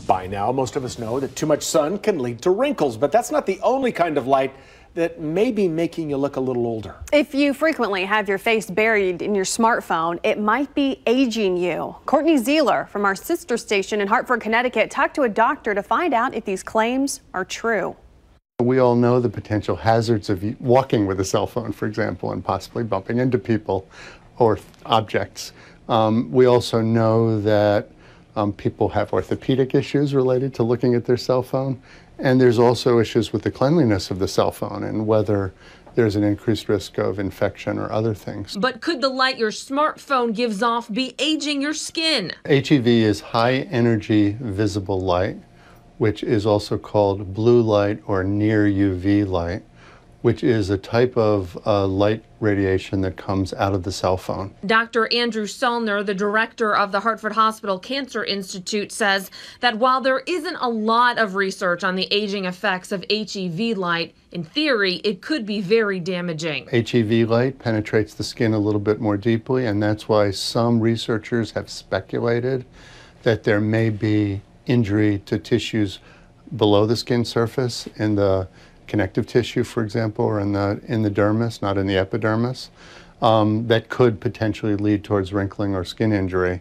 By now, most of us know that too much sun can lead to wrinkles, but that's not the only kind of light that may be making you look a little older. If you frequently have your face buried in your smartphone, it might be aging you. Courtney Zeeler from our sister station in Hartford, Connecticut, talked to a doctor to find out if these claims are true. We all know the potential hazards of walking with a cell phone, for example, and possibly bumping into people or objects. We also know that people have orthopedic issues related to looking at their cell phone. And there's also issues with the cleanliness of the cell phone and whether there's an increased risk of infection or other things. But could the light your smartphone gives off be aging your skin? HEV is high energy visible light, which is also called blue light or near UV light, which is a type of light radiation that comes out of the cell phone. Dr. Andrew Salner, the director of the Hartford Hospital Cancer Institute, says that while there isn't a lot of research on the aging effects of HEV light, in theory, it could be very damaging. HEV light penetrates the skin a little bit more deeply, and that's why some researchers have speculated that there may be injury to tissues below the skin surface in the connective tissue, for example, or in the dermis, not in the epidermis, that could potentially lead towards wrinkling or skin injury.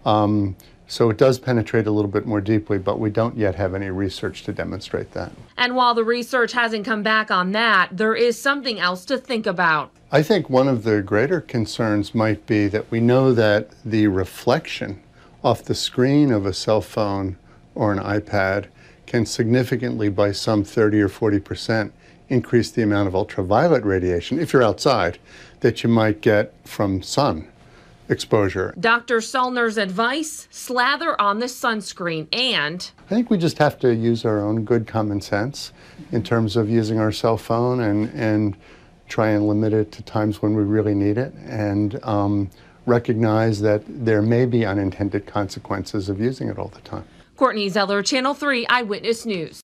So it does penetrate a little bit more deeply, but we don't yet have any research to demonstrate that. And while the research hasn't come back on that, there is something else to think about. I think one of the greater concerns might be that we know that the reflection off the screen of a cell phone or an iPad can significantly, by some 30 or 40%, increase the amount of ultraviolet radiation, if you're outside, that you might get from sun exposure. Dr. Salner's advice, slather on the sunscreen and... I think we just have to use our own good common sense in terms of using our cell phone and try and limit it to times when we really need it, and recognize that there may be unintended consequences of using it all the time. Courtney Zeller, Channel 3 Eyewitness News.